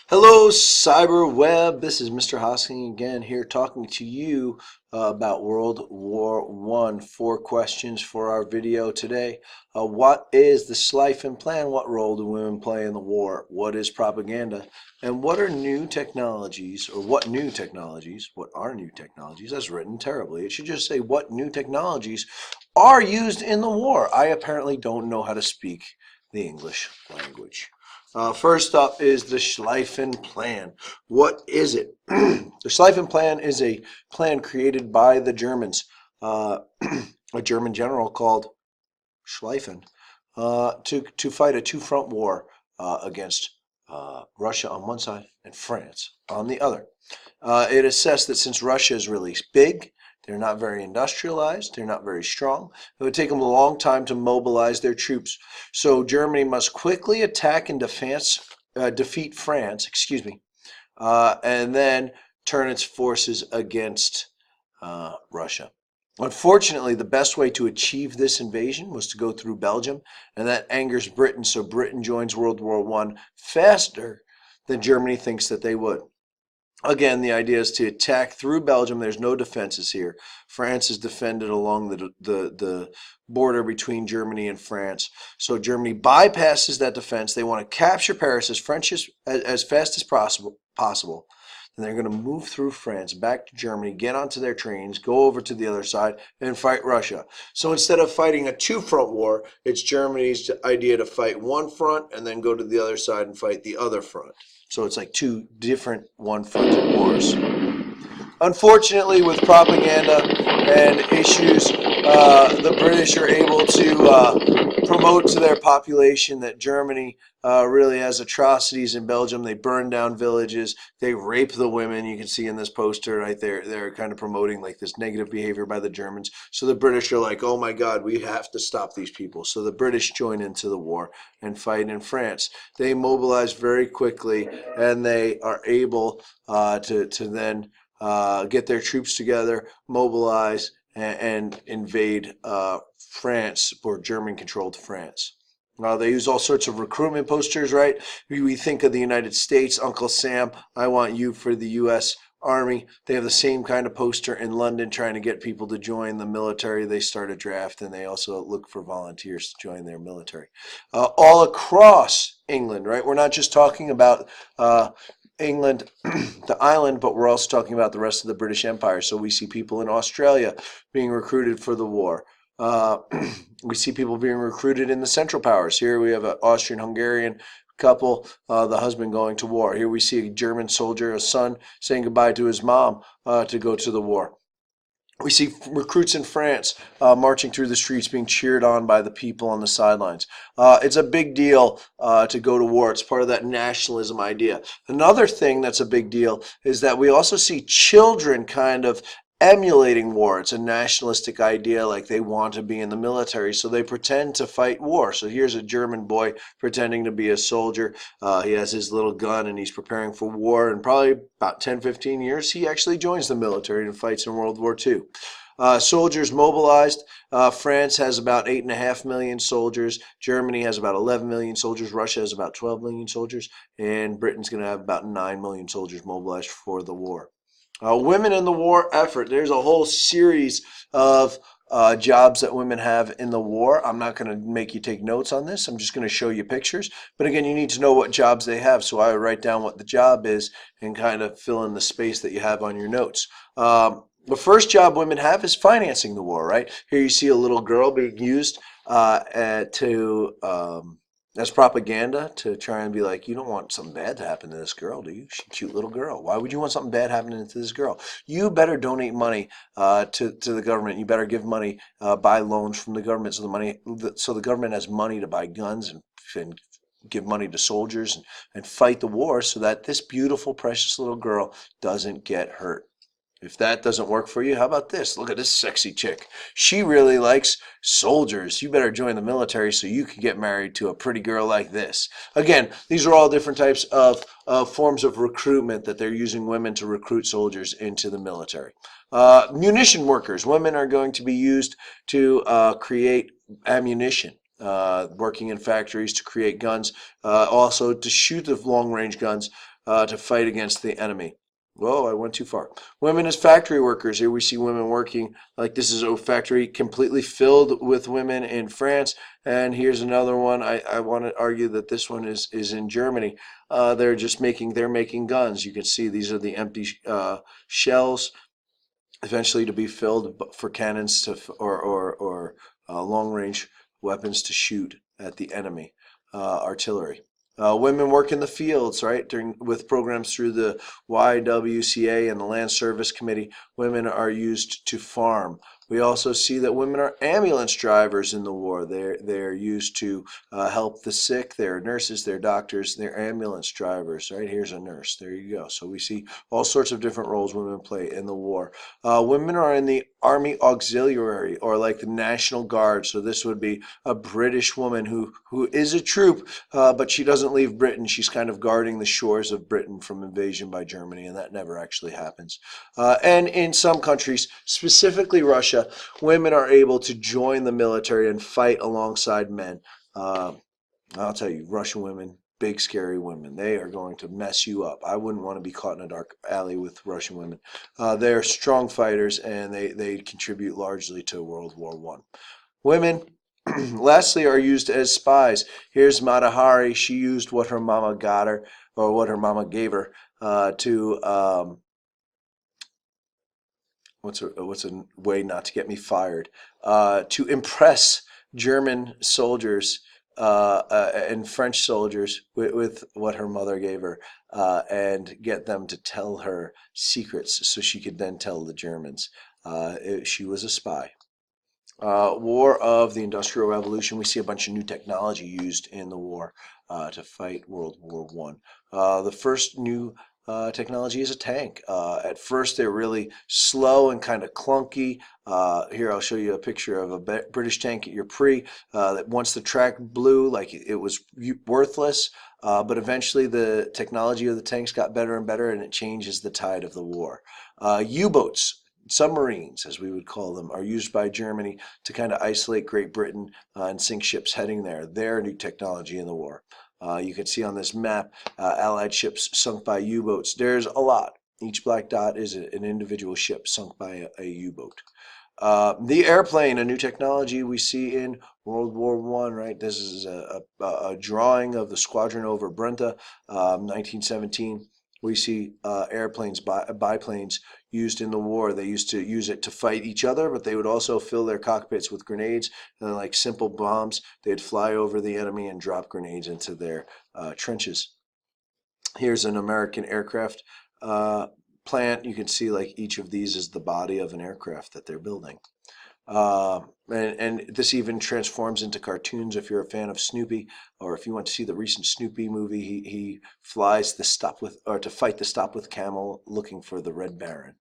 Hello, Cyberweb. This is Mr. Hosking again here talking to you about World War One. 4 questions for our video today. What is the Schleifen Plan? What role do women play in the war? What is propaganda? And what are new technologies, or what new technologies, what are new technologies? That's written terribly. It should just say what new technologies are used in the war. I apparently don't know how to speak the English language. First up is the Schleifen Plan. What is it? The Schleifen Plan is a plan created by the Germans. A German general called Schleifen to fight a two-front war against Russia on one side and France on the other. It assessed that since Russia is really big, they're not very industrialized, they're not very strong, it would take them a long time to mobilize their troops. So Germany must quickly attack and defeat France, and then turn its forces against Russia. Unfortunately, the best way to achieve this invasion was to go through Belgium, and that angers Britain, so Britain joins World War One faster than Germany thinks that they would. Again, the idea is to attack through Belgium. There's no defenses here. France is defended along the border between Germany and France. So Germany bypasses that defense. They want to capture Paris as fast as possible. And they're going to move through France back to Germany, get onto their trains, go over to the other side, and fight Russia. So instead of fighting a two-front war, it's Germany's idea to fight one front and then go to the other side and fight the other front. So it's like two different one-fronted wars. Unfortunately, with propaganda and issues, the British are able to promote to their population that Germany really has atrocities in Belgium. They burn down villages. They rape the women. You can see in this poster right there, they're kind of promoting like this negative behavior by the Germans. So the British are like, oh my God, we have to stop these people. So the British join into the war and fight in France. They mobilize very quickly, and they are able to then get their troops together, mobilize, and invade France, or German-controlled France. They use all sorts of recruitment posters, right? We think of the United States, Uncle Sam, I want you for the U.S. Army. They have the same kind of poster in London trying to get people to join the military. They start a draft, and they also look for volunteers to join their military. All across England, right? We're not just talking about England, the island, but we're also talking about the rest of the British Empire. So we see people in Australia being recruited for the war. We see people being recruited in the Central Powers. Here we have an Austrian-Hungarian couple, the husband going to war. Here we see a German soldier, a son, saying goodbye to his mom to go to the war. We see recruits in France marching through the streets, being cheered on by the people on the sidelines. It's a big deal to go to war. It's part of that nationalism idea. Another thing that's a big deal is that we also see children kind of emulating war. It's a nationalistic idea, like they want to be in the military, so they pretend to fight war. So here's a German boy pretending to be a soldier. He has his little gun and he's preparing for war, and probably about 10-15 years he actually joins the military and fights in World War II. Soldiers mobilized. France has about 8.5 million soldiers. Germany has about 11 million soldiers. Russia has about 12 million soldiers. And Britain's going to have about 9 million soldiers mobilized for the war. Women in the war effort. There's a whole series of jobs that women have in the war. I'm not going to make you take notes on this. I'm just going to show you pictures. But again, you need to know what jobs they have. So I would write down what the job is and kind of fill in the space that you have on your notes. The first job women have is financing the war, right? Here you see a little girl being used as propaganda to try and be like, you don't want something bad to happen to this girl, do you? She's a cute little girl. Why would you want something bad happening to this girl? You better donate money to the government. You better give money, buy loans from the government, so the government has money to buy guns and give money to soldiers and fight the war, so that this beautiful, precious little girl doesn't get hurt. If that doesn't work for you, how about this? Look at this sexy chick. She really likes soldiers. You better join the military so you can get married to a pretty girl like this. Again, these are all different types of forms of recruitment that they're using women to recruit soldiers into the military. Munition workers. Women are going to be used to create ammunition. Working in factories to create guns, also to shoot the long-range guns. to fight against the enemy. Whoa, I went too far. Women as factory workers. Here we see women working, like this is a factory completely filled with women in France. And here's another one. I want to argue that this one is in Germany. They're making guns. You can see these are the empty shells, eventually to be filled for cannons or long range weapons to shoot at the enemy, artillery. Women work in the fields, right? With programs through the YWCA and the Land Service Committee, women are used to farm. We also see that women are ambulance drivers in the war. They're used to help the sick. They're nurses, they're doctors, they're ambulance drivers, right? Here's a nurse. There you go. So we see all sorts of different roles women play in the war. Women are in the Army Auxiliary, or like the National Guard. So this would be a British woman who is a troop, but she doesn't leave Britain. She's kind of guarding the shores of Britain from invasion by Germany, and that never actually happens. And in some countries, specifically Russia, women are able to join the military and fight alongside men. I'll tell you, Russian women, big scary women, they are going to mess you up. I wouldn't want to be caught in a dark alley with Russian women. They're strong fighters, and they contribute largely to World War I. Women, lastly, are used as spies. Here's Mata Hari. She used what her mama got her, or what her mama gave her, to what's a way not to get me fired, to impress German soldiers and French soldiers with what her mother gave her, and get them to tell her secrets so she could then tell the Germans. She was a spy. War of the Industrial Revolution. We see a bunch of new technology used in the war to fight World War I. The first new technology is a tank. At first, they're really slow and kind of clunky. Here, I'll show you a picture of a British tank at Ypres that once the track blew, like it was worthless. But eventually, the technology of the tanks got better and better, and it changes the tide of the war. U-boats. Submarines, as we would call them, are used by Germany to kind of isolate Great Britain and sink ships heading there. They're new technology in the war. You can see on this map Allied ships sunk by U-boats. There's a lot. Each black dot is an individual ship sunk by a U-boat. The airplane, a new technology we see in World War I, right? This is a drawing of the squadron over Brenta, 1917. We see airplanes, biplanes used in the war. They used to use it to fight each other, but they would also fill their cockpits with grenades, and like simple bombs. They'd fly over the enemy and drop grenades into their trenches. Here's an American aircraft plant. You can see like each of these is the body of an aircraft that they're building. And this even transforms into cartoons if you're a fan of Snoopy, or if you want to see the recent Snoopy movie. He flies to fight the Stop with Camel, looking for the Red Baron.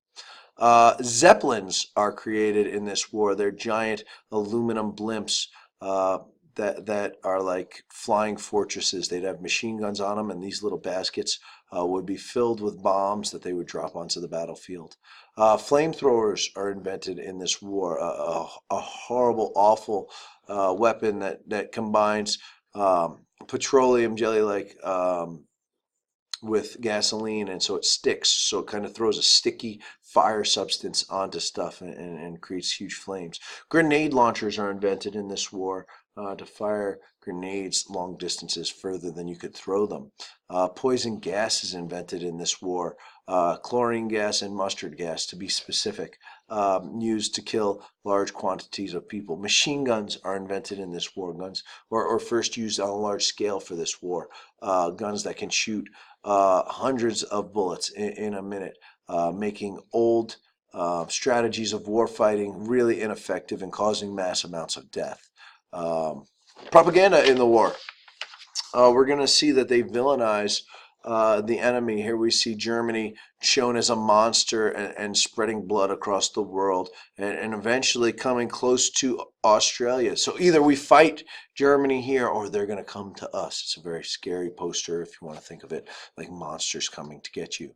Zeppelins are created in this war. They're giant aluminum blimps that are like flying fortresses. They'd have machine guns on them, and these little baskets would be filled with bombs that they would drop onto the battlefield. Flamethrowers are invented in this war, a horrible, awful weapon that combines petroleum jelly-like with gasoline, and so it sticks. So it kind of throws a sticky fire substance onto stuff and creates huge flames. Grenade launchers are invented in this war to fire grenades long distances further than you could throw them. Poison gas is invented in this war. Chlorine gas and mustard gas, to be specific, used to kill large quantities of people. Machine guns are invented in this war. Guns or first used on a large scale for this war. Guns that can shoot hundreds of bullets in a minute, making old strategies of war fighting really ineffective and causing mass amounts of death. Propaganda in the war. We're going to see that they villainize the enemy. Here we see Germany shown as a monster and spreading blood across the world, and eventually coming close to Australia. So either we fight Germany here, or they're going to come to us. It's a very scary poster if you want to think of it like monsters coming to get you.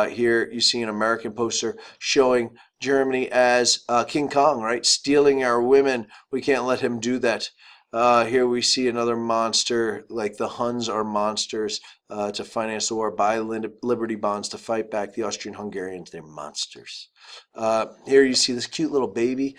Here you see an American poster showing Germany as King Kong, right? Stealing our women. We can't let him do that. Here we see another monster, like the Huns are monsters to finance the war, buy Liberty bonds to fight back the Austrian-Hungarians. They're monsters. Here you see this cute little baby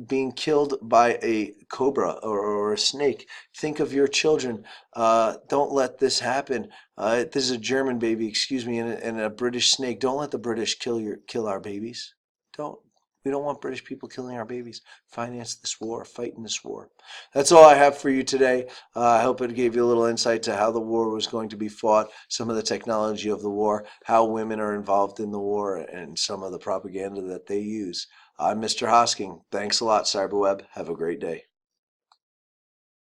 being killed by a cobra or a snake. Think of your children. Don't let this happen. This is a German baby, excuse me, and a British snake. Don't let the British kill our babies. Don't. We don't want British people killing our babies. Finance this war, fight in this war. That's all I have for you today. I hope it gave you a little insight to how the war was going to be fought, some of the technology of the war, how women are involved in the war, and some of the propaganda that they use. I'm Mr. Hosking. Thanks a lot, Cyberweb. Have a great day.